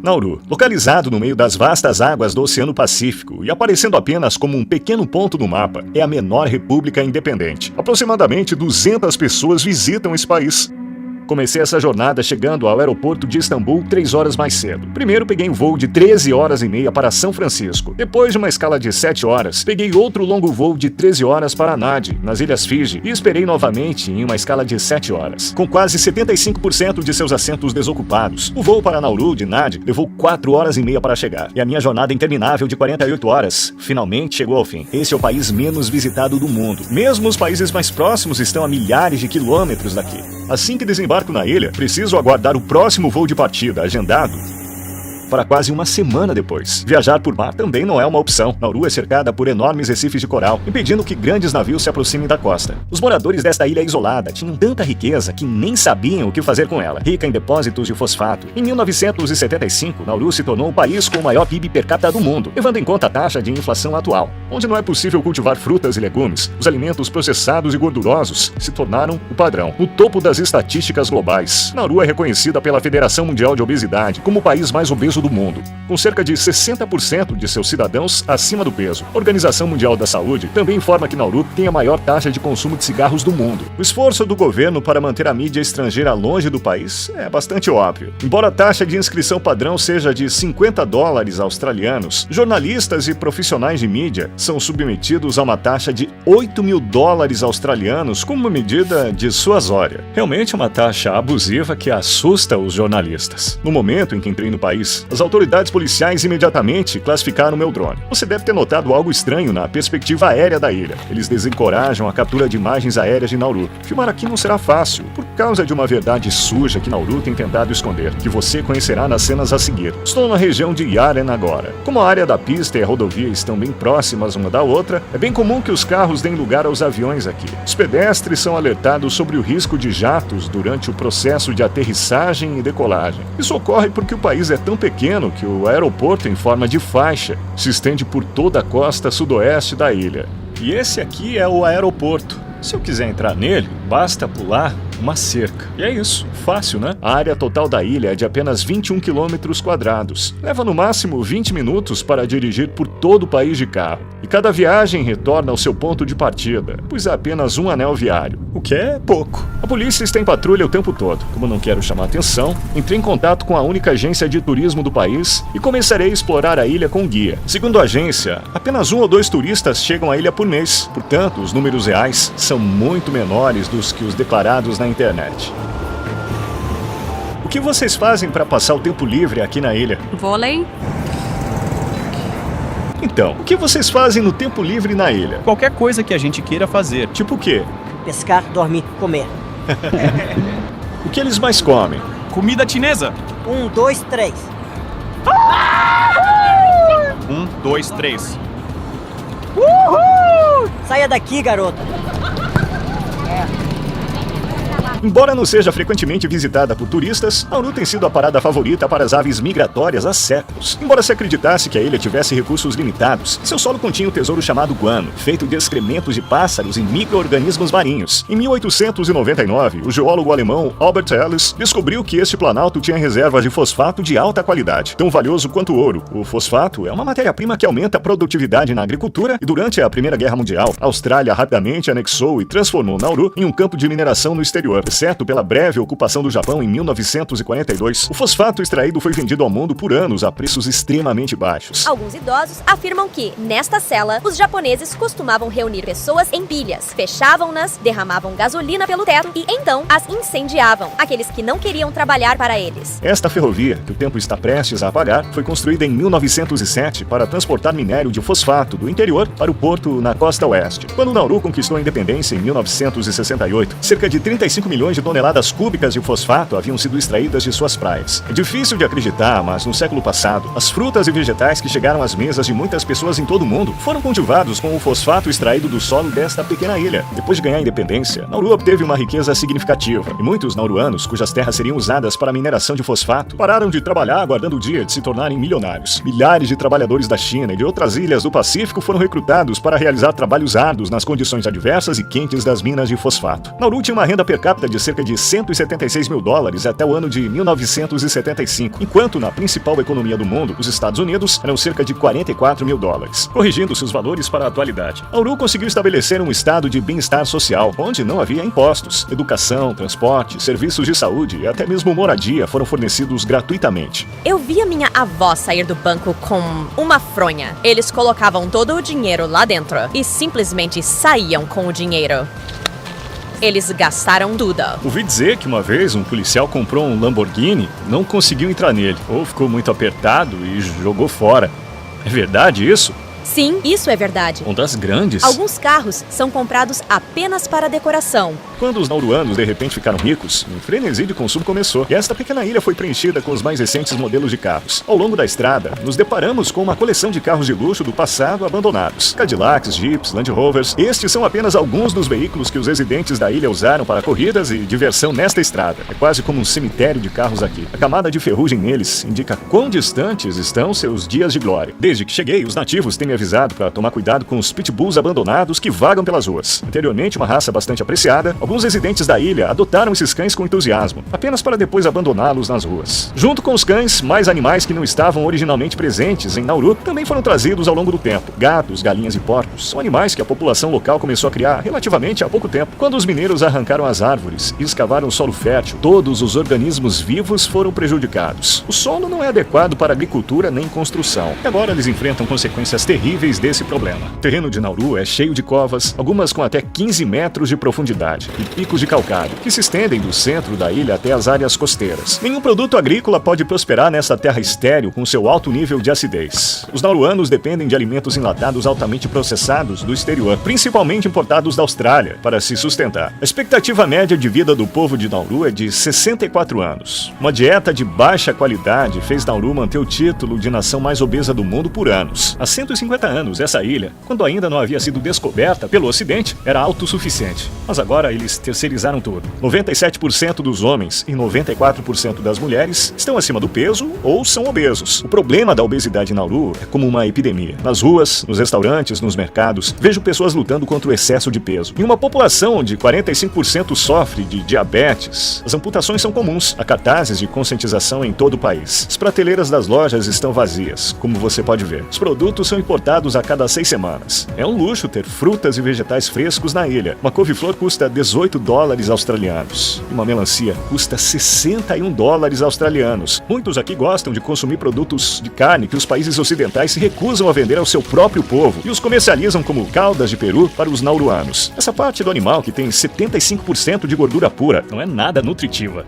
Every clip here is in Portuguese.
Nauru, localizado no meio das vastas águas do Oceano Pacífico e aparecendo apenas como um pequeno ponto no mapa, é a menor república independente. Aproximadamente 200 pessoas visitam esse país. Comecei essa jornada chegando ao aeroporto de Istambul 3 horas mais cedo. Primeiro peguei um voo de 13 horas e meia para São Francisco. Depois de uma escala de 7 horas, peguei outro longo voo de 13 horas para Nadi, nas Ilhas Fiji, e esperei novamente em uma escala de 7 horas. Com quase 75% de seus assentos desocupados, o voo para Nauru de Nadi levou 4 horas e meia para chegar. E a minha jornada interminável de 48 horas finalmente chegou ao fim. Esse é o país menos visitado do mundo. Mesmo os países mais próximos estão a milhares de quilômetros daqui. Assim que desembarco na ilha, preciso aguardar o próximo voo de partida, agendado para quase uma semana depois. Viajar por mar também não é uma opção. Nauru é cercada por enormes recifes de coral, impedindo que grandes navios se aproximem da costa. Os moradores desta ilha isolada tinham tanta riqueza que nem sabiam o que fazer com ela. Rica em depósitos de fosfato, em 1975, Nauru se tornou o país com o maior PIB per capita do mundo, levando em conta a taxa de inflação atual. Onde não é possível cultivar frutas e legumes, os alimentos processados e gordurosos se tornaram o padrão. No topo das estatísticas globais, Nauru é reconhecida pela Federação Mundial de Obesidade como o país mais obeso do mundo, com cerca de 60% de seus cidadãos acima do peso. A Organização Mundial da Saúde também informa que Nauru tem a maior taxa de consumo de cigarros do mundo. O esforço do governo para manter a mídia estrangeira longe do país é bastante óbvio. Embora a taxa de inscrição padrão seja de $50 australianos, jornalistas e profissionais de mídia são submetidos a uma taxa de $8.000 australianos como medida dissuasória. Realmente é uma taxa abusiva que assusta os jornalistas. No momento em que entrei no país, as autoridades policiais imediatamente classificaram meu drone. Você deve ter notado algo estranho na perspectiva aérea da ilha. Eles desencorajam a captura de imagens aéreas de Nauru. Filmar aqui não será fácil, por causa de uma verdade suja que Nauru tem tentado esconder, que você conhecerá nas cenas a seguir. Estou na região de Yaren agora. Como a área da pista e a rodovia estão bem próximas uma da outra, é bem comum que os carros deem lugar aos aviões aqui. Os pedestres são alertados sobre o risco de jatos durante o processo de aterrissagem e decolagem. Isso ocorre porque o país é tão pequeno que o aeroporto em forma de faixa se estende por toda a costa sudoeste da ilha. E esse aqui é o aeroporto. Se eu quiser entrar nele, basta pular uma cerca. E é isso, fácil, né? A área total da ilha é de apenas 21 km². Leva no máximo 20 minutos para dirigir por todo o país de carro. E cada viagem retorna ao seu ponto de partida, pois há apenas um anel viário, o que é pouco. A polícia está em patrulha o tempo todo. Como não quero chamar atenção, entrei em contato com a única agência de turismo do país e começarei a explorar a ilha com guia. Segundo a agência, apenas 1 ou 2 turistas chegam à ilha por mês. Portanto, os números reais são muito menores dos que os declarados na internet. O que vocês fazem para passar o tempo livre aqui na ilha? Vôlei. Então, o que vocês fazem no tempo livre na ilha? Qualquer coisa que a gente queira fazer. Tipo o quê? Pescar, dormir, comer. O que eles mais comem? Comida chinesa. 1, 2, 3. 1, 2, 3. Saia daqui, garoto. Embora não seja frequentemente visitada por turistas, Nauru tem sido a parada favorita para as aves migratórias há séculos. Embora se acreditasse que a ilha tivesse recursos limitados, seu solo continha um tesouro chamado guano, feito de excrementos de pássaros e micro-organismos marinhos. Em 1899, o geólogo alemão Albert Ellis descobriu que este planalto tinha reservas de fosfato de alta qualidade, tão valioso quanto o ouro. O fosfato é uma matéria-prima que aumenta a produtividade na agricultura e durante a Primeira Guerra Mundial, a Austrália rapidamente anexou e transformou Nauru em um campo de mineração no exterior. Exceto pela breve ocupação do Japão em 1942, o fosfato extraído foi vendido ao mundo por anos a preços extremamente baixos. Alguns idosos afirmam que, nesta cela, os japoneses costumavam reunir pessoas em pilhas, fechavam-nas, derramavam gasolina pelo teto e então as incendiavam, aqueles que não queriam trabalhar para eles. Esta ferrovia, que o tempo está prestes a apagar, foi construída em 1907 para transportar minério de fosfato do interior para o porto na costa oeste. Quando Nauru conquistou a independência em 1968, cerca de 35 milhões de toneladas cúbicas de fosfato haviam sido extraídas de suas praias. É difícil de acreditar, mas no século passado, as frutas e vegetais que chegaram às mesas de muitas pessoas em todo o mundo foram cultivados com o fosfato extraído do solo desta pequena ilha. Depois de ganhar a independência, Nauru obteve uma riqueza significativa, e muitos nauruanos, cujas terras seriam usadas para a mineração de fosfato, pararam de trabalhar aguardando o dia de se tornarem milionários. Milhares de trabalhadores da China e de outras ilhas do Pacífico foram recrutados para realizar trabalhos árduos nas condições adversas e quentes das minas de fosfato. Nauru tinha uma renda per capita oferta de cerca de 176 mil dólares até o ano de 1975, enquanto na principal economia do mundo, os Estados Unidos, eram cerca de 44 mil dólares. Corrigindo seus valores para a atualidade, Nauru conseguiu estabelecer um estado de bem-estar social, onde não havia impostos. Educação, transporte, serviços de saúde e até mesmo moradia foram fornecidos gratuitamente. Eu via minha avó sair do banco com uma fronha. Eles colocavam todo o dinheiro lá dentro e simplesmente saíam com o dinheiro. Eles gastaram tudo. Ouvi dizer que uma vez um policial comprou um Lamborghini, não conseguiu entrar nele, ou ficou muito apertado e jogou fora. É verdade isso? Sim, isso é verdade. Ondas grandes? Alguns carros são comprados apenas para decoração. Quando os nauruanos de repente ficaram ricos, um frenesi de consumo começou, e esta pequena ilha foi preenchida com os mais recentes modelos de carros. Ao longo da estrada, nos deparamos com uma coleção de carros de luxo do passado abandonados. Cadillacs, Jeeps, Land Rovers. Estes são apenas alguns dos veículos que os residentes da ilha usaram para corridas e diversão nesta estrada. É quase como um cemitério de carros aqui. A camada de ferrugem neles indica quão distantes estão seus dias de glória. Desde que cheguei, os nativos têm me avisado para tomar cuidado com os pitbulls abandonados que vagam pelas ruas. Anteriormente, uma raça bastante apreciada, alguns residentes da ilha adotaram esses cães com entusiasmo, apenas para depois abandoná-los nas ruas. Junto com os cães, mais animais que não estavam originalmente presentes em Nauru também foram trazidos ao longo do tempo. Gatos, galinhas e porcos são animais que a população local começou a criar relativamente há pouco tempo. Quando os mineiros arrancaram as árvores e escavaram o solo fértil, todos os organismos vivos foram prejudicados. O solo não é adequado para agricultura nem construção. E agora eles enfrentam consequências terríveis desse problema. O terreno de Nauru é cheio de covas, algumas com até 15 metros de profundidade, e picos de calcário, que se estendem do centro da ilha até as áreas costeiras. Nenhum produto agrícola pode prosperar nessa terra estéril com seu alto nível de acidez. Os nauruanos dependem de alimentos enlatados altamente processados do exterior, principalmente importados da Austrália, para se sustentar. A expectativa média de vida do povo de Nauru é de 64 anos. Uma dieta de baixa qualidade fez Nauru manter o título de nação mais obesa do mundo por anos. Há 150 anos, essa ilha, quando ainda não havia sido descoberta pelo Ocidente, era autossuficiente. Mas agora eles terceirizaram tudo. 97% dos homens e 94% das mulheres estão acima do peso ou são obesos. O problema da obesidade em Nauru é como uma epidemia. Nas ruas, nos restaurantes, nos mercados, vejo pessoas lutando contra o excesso de peso. Em uma população onde 45% sofre de diabetes, as amputações são comuns. Há cartazes de conscientização em todo o país. As prateleiras das lojas estão vazias, como você pode ver. Os produtos são importados a cada 6 semanas. É um luxo ter frutas e vegetais frescos na ilha. Uma couve-flor custa 18 dólares australianos. E uma melancia custa 61 dólares australianos. Muitos aqui gostam de consumir produtos de carne que os países ocidentais se recusam a vender ao seu próprio povo e os comercializam como caudas de peru para os nauruanos. Essa parte do animal, que tem 75% de gordura pura, não é nada nutritiva.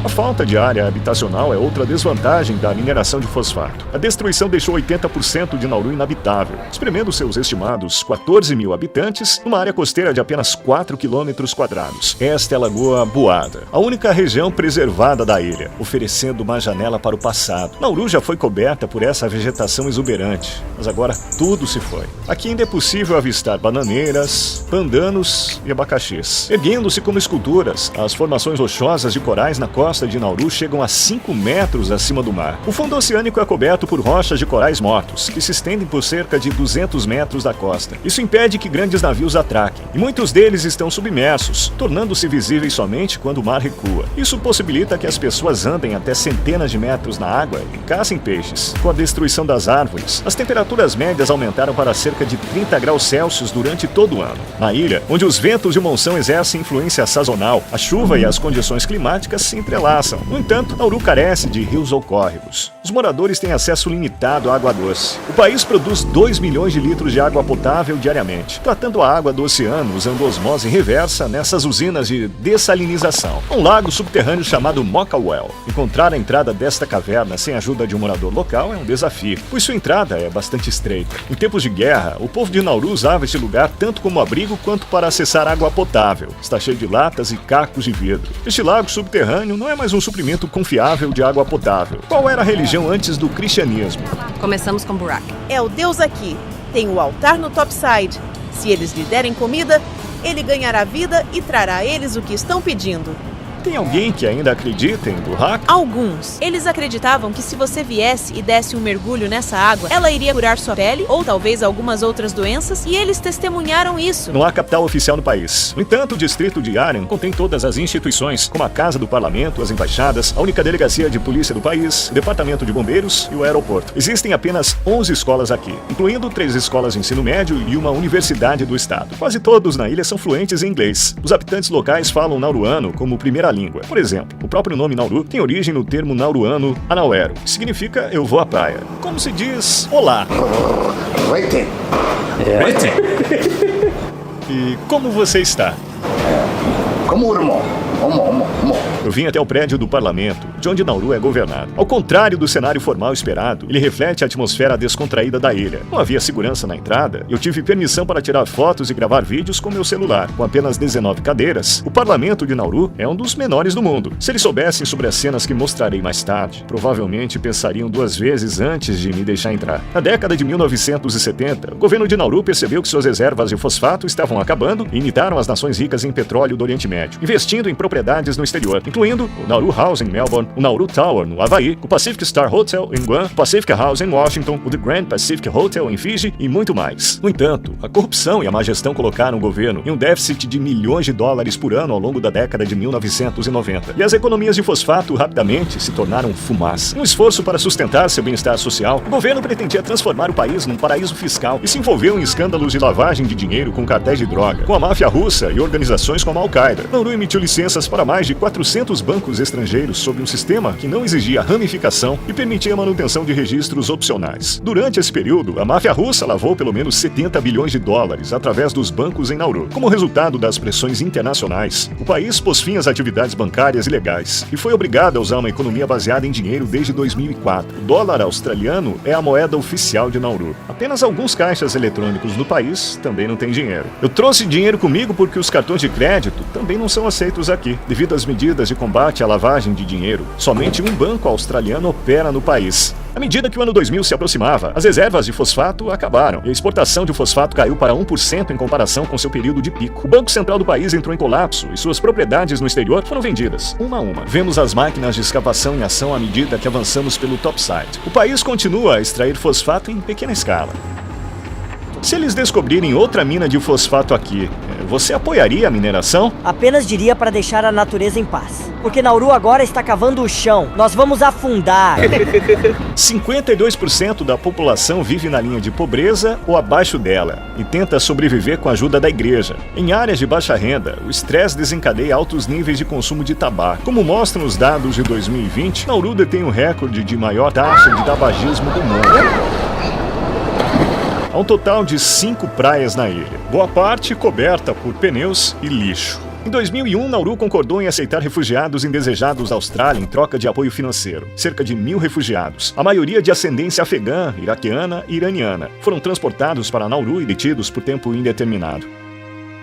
A falta de área habitacional é outra desvantagem da mineração de fosfato. A destruição deixou 80% de Nauru inabitável, espremendo seus estimados 14 mil habitantes numa área costeira de apenas 4 quilômetros quadrados. Esta é a Lagoa Buada, a única região preservada da ilha, oferecendo uma janela para o passado. Nauru já foi coberta por essa vegetação exuberante, mas agora tudo se foi. Aqui ainda é possível avistar bananeiras, pandanos e abacaxis. Erguendo-se como esculturas, as formações rochosas de corais na costa de Nauru chegam a 5 metros acima do mar. O fundo oceânico é coberto por rochas de corais mortos, que se estendem por cerca de 200 metros da costa. Isso impede que grandes navios atraquem, e muitos deles estão submersos, tornando-se visíveis somente quando o mar recua. Isso possibilita que as pessoas andem até centenas de metros na água e caçem peixes. Com a destruição das árvores, as temperaturas médias aumentaram para cerca de 30 graus Celsius durante todo o ano. Na ilha, onde os ventos de monção exercem influência sazonal, a chuva e as condições climáticas se entrelaçam. No entanto, Nauru carece de rios ou córregos. Os moradores têm acesso limitado à água doce. O país produz 2 milhões de litros de água potável diariamente, tratando a água do oceano usando osmose reversa nessas usinas de dessalinização. Um lago subterrâneo chamado Mokawel. Encontrar a entrada desta caverna sem a ajuda de um morador local é um desafio, pois sua entrada é bastante estreita. Em tempos de guerra, o povo de Nauru usava este lugar tanto como abrigo quanto para acessar água potável. Está cheio de latas e cacos de vidro. Este lago subterrâneo não é mais um suprimento confiável de água potável. Qual era a religião antes do cristianismo? Começamos com Burak. É o Deus aqui. Tem o altar no topside. Se eles lhe derem comida, ele ganhará vida e trará a eles o que estão pedindo. Tem alguém que ainda acredita em Burrak? Alguns. Eles acreditavam que se você viesse e desse um mergulho nessa água, ela iria curar sua pele ou talvez algumas outras doenças, e eles testemunharam isso. Não há capital oficial no país. No entanto, o distrito de Aren contém todas as instituições, como a Casa do Parlamento, as embaixadas, a única delegacia de polícia do país, o departamento de bombeiros e o aeroporto. Existem apenas 11 escolas aqui, incluindo 3 escolas de ensino médio e uma universidade do estado. Quase todos na ilha são fluentes em inglês. Os habitantes locais falam nauruano como primeira língua. Por exemplo, o próprio nome Nauru tem origem no termo nauruano anauero, que significa eu vou à praia. Como se diz olá. Rete. E como você está? Como irmão. Eu vim até o prédio do parlamento, de onde Nauru é governado. Ao contrário do cenário formal esperado, ele reflete a atmosfera descontraída da ilha. Não havia segurança na entrada, e eu tive permissão para tirar fotos e gravar vídeos com meu celular. Com apenas 19 cadeiras, o parlamento de Nauru é um dos menores do mundo. Se eles soubessem sobre as cenas que mostrarei mais tarde, provavelmente pensariam 2 vezes antes de me deixar entrar. Na década de 1970, o governo de Nauru percebeu que suas reservas de fosfato estavam acabando e imitaram as nações ricas em petróleo do Oriente Médio, investindo em propriedades no exterior, incluindo o Nauru House em Melbourne, o Nauru Tower no Havaí, o Pacific Star Hotel em Guam, o Pacific House em Washington, o The Grand Pacific Hotel em Fiji e muito mais. No entanto, a corrupção e a má gestão colocaram o governo em um déficit de milhões de dólares por ano ao longo da década de 1990. E as economias de fosfato rapidamente se tornaram fumaça. Em um esforço para sustentar seu bem-estar social, o governo pretendia transformar o país num paraíso fiscal e se envolveu em escândalos de lavagem de dinheiro com cartéis de droga, com a máfia russa e organizações como a Al-Qaeda. Nauru emitiu licenças para mais de 400 bancos estrangeiros sob um sistema que não exigia ramificação e permitia a manutenção de registros opcionais. Durante esse período, a máfia russa lavou pelo menos 70 bilhões de dólares através dos bancos em Nauru. Como resultado das pressões internacionais, o país pôs fim às atividades bancárias ilegais e foi obrigado a usar uma economia baseada em dinheiro desde 2004. O dólar australiano é a moeda oficial de Nauru. Apenas alguns caixas eletrônicos no país também não têm dinheiro. Eu trouxe dinheiro comigo porque os cartões de crédito também não são aceitos aqui, devido às medidas de combate à lavagem de dinheiro. Somente um banco australiano opera no país. À medida que o ano 2000 se aproximava, as reservas de fosfato acabaram e a exportação de fosfato caiu para 1% em comparação com seu período de pico. O Banco Central do país entrou em colapso e suas propriedades no exterior foram vendidas, uma a uma. Vemos as máquinas de escavação em ação à medida que avançamos pelo topside. O país continua a extrair fosfato em pequena escala. Se eles descobrirem outra mina de fosfato aqui, você apoiaria a mineração? Apenas diria para deixar a natureza em paz. Porque Nauru agora está cavando o chão. Nós vamos afundar. 52% da população vive na linha de pobreza ou abaixo dela e tenta sobreviver com a ajuda da igreja. Em áreas de baixa renda, o estresse desencadeia altos níveis de consumo de tabaco. Como mostram os dados de 2020, Nauru detém o recorde de maior taxa de tabagismo do mundo. Há um total de 5 praias na ilha, boa parte coberta por pneus e lixo. Em 2001, Nauru concordou em aceitar refugiados indesejados da Austrália em troca de apoio financeiro. Cerca de 1.000 refugiados, a maioria de ascendência afegã, iraquiana e iraniana, foram transportados para Nauru e detidos por tempo indeterminado.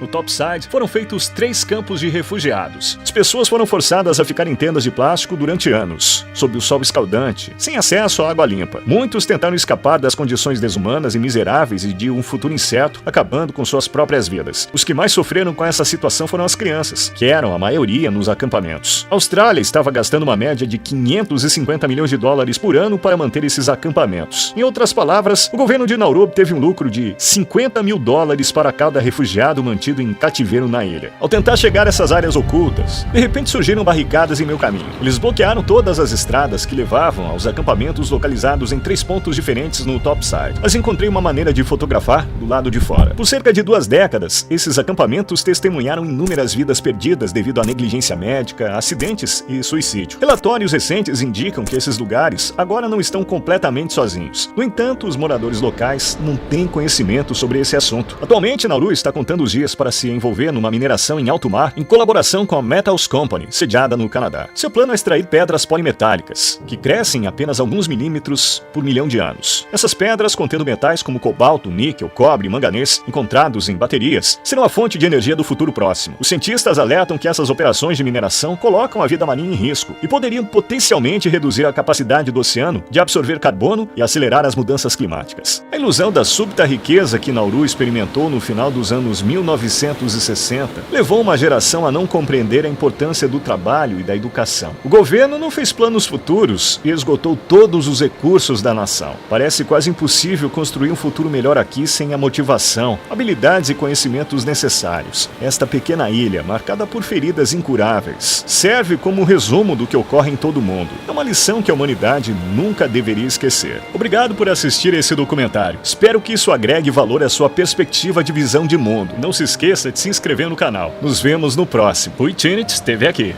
No topside, foram feitos 3 campos de refugiados. As pessoas foram forçadas a ficar em tendas de plástico durante anos, sob o sol escaldante, sem acesso à água limpa. Muitos tentaram escapar das condições desumanas e miseráveis e de um futuro incerto, acabando com suas próprias vidas. Os que mais sofreram com essa situação foram as crianças, que eram a maioria nos acampamentos. A Austrália estava gastando uma média de 550 milhões de dólares por ano para manter esses acampamentos. Em outras palavras, o governo de Nauru teve um lucro de 50 mil dólares para cada refugiado mantido em cativeiro na ilha. Ao tentar chegar a essas áreas ocultas, de repente surgiram barricadas em meu caminho. Eles bloquearam todas as estradas que levavam aos acampamentos localizados em 3 pontos diferentes no topside. Mas encontrei uma maneira de fotografar do lado de fora. Por cerca de 2 décadas, esses acampamentos testemunharam inúmeras vidas perdidas devido à negligência médica, acidentes e suicídio. Relatórios recentes indicam que esses lugares agora não estão completamente sozinhos. No entanto, os moradores locais não têm conhecimento sobre esse assunto. Atualmente, Nauru está contando os dias para se envolver numa mineração em alto mar em colaboração com a Metals Company, sediada no Canadá. Seu plano é extrair pedras polimetálicas, que crescem apenas alguns milímetros por milhão de anos. Essas pedras, contendo metais como cobalto, níquel, cobre e manganês, encontrados em baterias, serão a fonte de energia do futuro próximo. Os cientistas alertam que essas operações de mineração colocam a vida marinha em risco e poderiam potencialmente reduzir a capacidade do oceano de absorver carbono e acelerar as mudanças climáticas. A ilusão da súbita riqueza que Nauru experimentou no final dos anos 1900 1960 levou uma geração a não compreender a importância do trabalho e da educação. O governo não fez planos futuros e esgotou todos os recursos da nação. Parece quase impossível construir um futuro melhor aqui sem a motivação, habilidades e conhecimentos necessários. Esta pequena ilha, marcada por feridas incuráveis, serve como um resumo do que ocorre em todo o mundo. É uma lição que a humanidade nunca deveria esquecer. Obrigado por assistir esse documentário. Espero que isso agregue valor à sua perspectiva de visão de mundo. Não se esqueça de se inscrever no canal. Nos vemos no próximo. Rui Tchernitz esteve aqui.